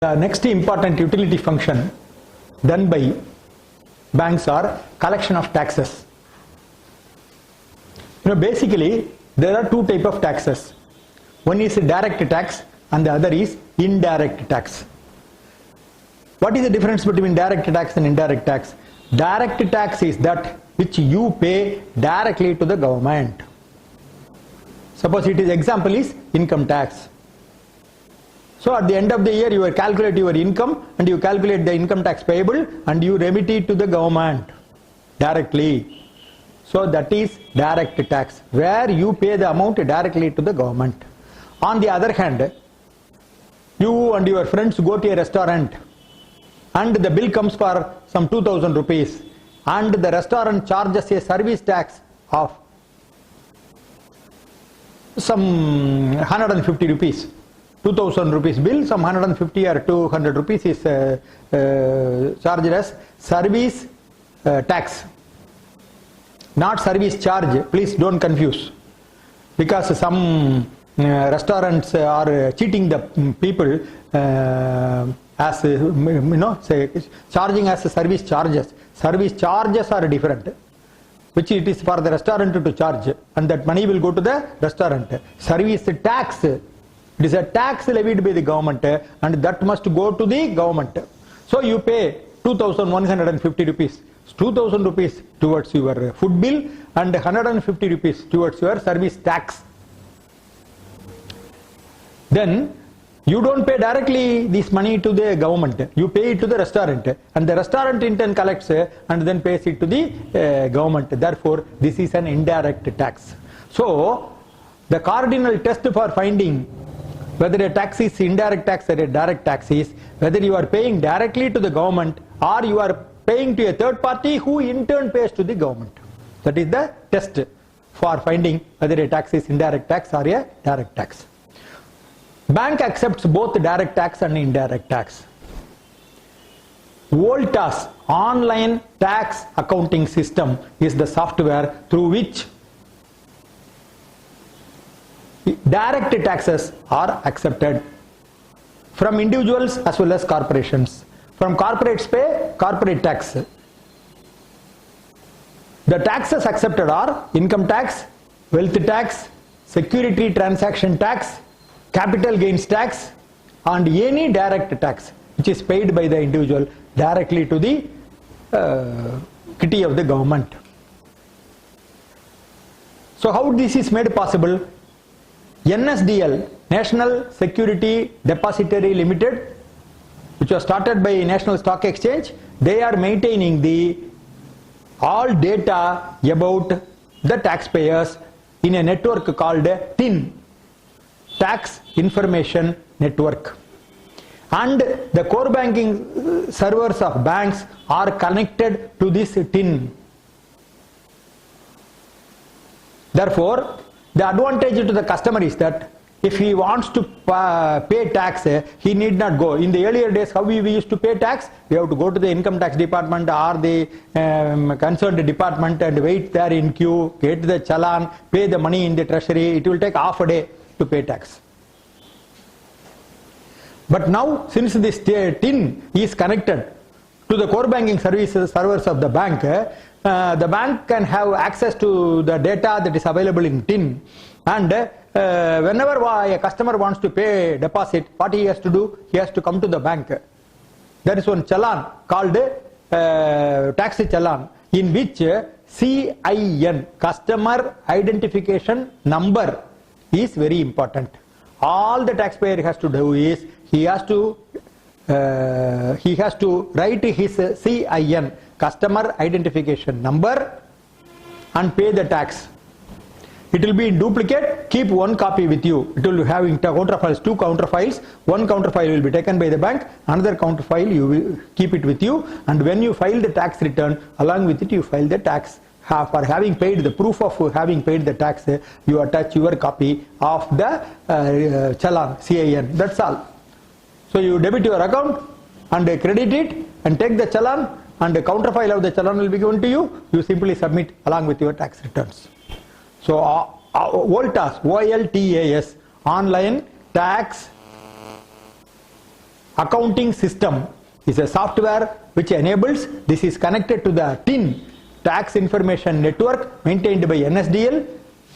The next important utility function done by banks are collection of taxes. Basically there are two types of taxes. One is direct tax and the other is indirect tax. What is the difference between direct tax and indirect tax? Direct tax is that which you pay directly to the government. Suppose example is income tax. So at the end of the year you calculate your income and you calculate the income tax payable and you remit it to the government directly. So that is direct tax, where you pay the amount directly to the government. On the other hand, you and your friends go to a restaurant and the bill comes for some 2000 rupees and the restaurant charges a service tax of some 150 rupees. 2000 rupees bill, some 150 or 200 rupees is charged as service tax, not service charge. Please don't confuse, because some restaurants are cheating the people as say charging as service charges. Service charges are different, which it is for the restaurant to charge, and that money will go to the restaurant. Service tax, it is a tax levied by the government and that must go to the government. So you pay 2150 rupees, 2000 rupees towards your food bill and 150 rupees towards your service tax. Then you don't pay directly this money to the government, you pay it to the restaurant, and the restaurant in turn collects and then pays it to the government. Therefore this is an indirect tax. So the cardinal test for finding whether a tax is indirect tax or a direct tax is whether you are paying directly to the government or you are paying to a third party who in turn pays to the government. That is the test for finding whether a tax is indirect tax or a direct tax. Bank accepts both direct tax and indirect tax. Voltas online tax accounting system is the software through which direct taxes are accepted from individuals as well as corporations. From corporates pay corporate tax. The taxes accepted are income tax, wealth tax, security transaction tax, capital gains tax, and any direct tax which is paid by the individual directly to the kitty of the government. So how this is made possible? NSDL, National Security Depository Limited, which was started by National Stock Exchange, they are maintaining all data about the taxpayers in a network called TIN, Tax Information Network. And the core banking servers of banks are connected to this TIN. Therefore, the advantage to the customer is that if he wants to pay tax, he need not go. In the earlier days, how we used to pay tax? We have to go to the income tax department or the concerned department and wait there in queue, get the challan, pay the money in the treasury. It will take half a day to pay tax. But now, since this TIN is connected to the core banking services servers of the bank can have access to the data that is available in TIN, and whenever a customer wants to pay deposit, what he has to do? He has to come to the bank. There is one challan called tax challan, in which CIN, customer identification number, is very important. All the taxpayer has to do is he has to write his CIN, customer identification number, and pay the tax. It will be in duplicate. Keep one copy with you. It will be having counterfiles, two counterfiles. One counterfile will be taken by the bank, another counterfile you will keep it with you, and when you file the tax return, along with it you file the tax. For having paid the proof of having paid the tax, you attach your copy of the challan, CIN. That's all. So you debit your account and credit it and take the challan, and the counterfile of the challan will be given to you. You simply submit along with your tax returns. So Voltas, OLTAS, online tax accounting system is a software which enables, this is connected to the TIN, tax information network maintained by NSDL,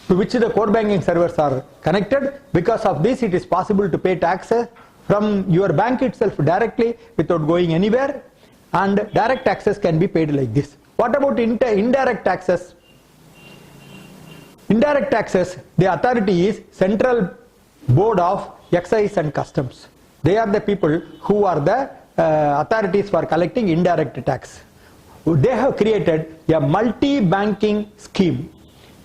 to which the core banking servers are connected. Because of this, it is possible to pay taxes from your bank itself directly without going anywhere, and direct taxes can be paid like this. What about indirect taxes? Indirect taxes, the authority is Central Board of Excise and Customs. They are the people who are the authorities for collecting indirect tax. They have created a multi-banking scheme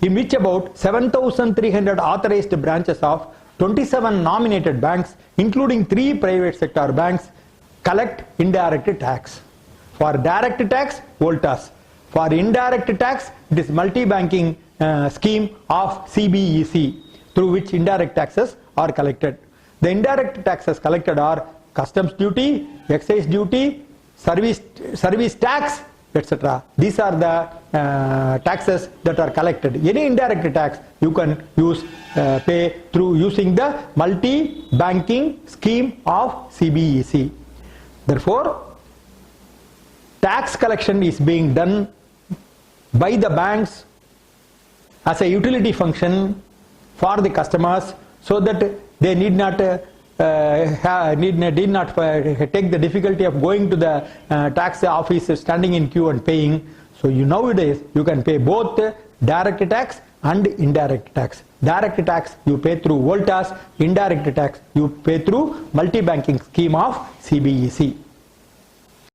in which about 7,300 authorized branches of 27 nominated banks, including 3 private sector banks, collect indirect tax. For direct tax, Voltas. For indirect tax, it is multi-banking scheme of CBEC, through which indirect taxes are collected. The indirect taxes collected are customs duty, excise duty, service tax, etc. These are the taxes that are collected. Any indirect tax you can pay through using the multi-banking scheme of CBEC. Therefore, tax collection is being done by the banks as a utility function for the customers, so that they need not take the difficulty of going to the tax office, standing in queue and paying. So nowadays you can pay both direct tax and indirect tax. Direct tax you pay through Voltas, indirect tax you pay through multi-banking scheme of CBEC.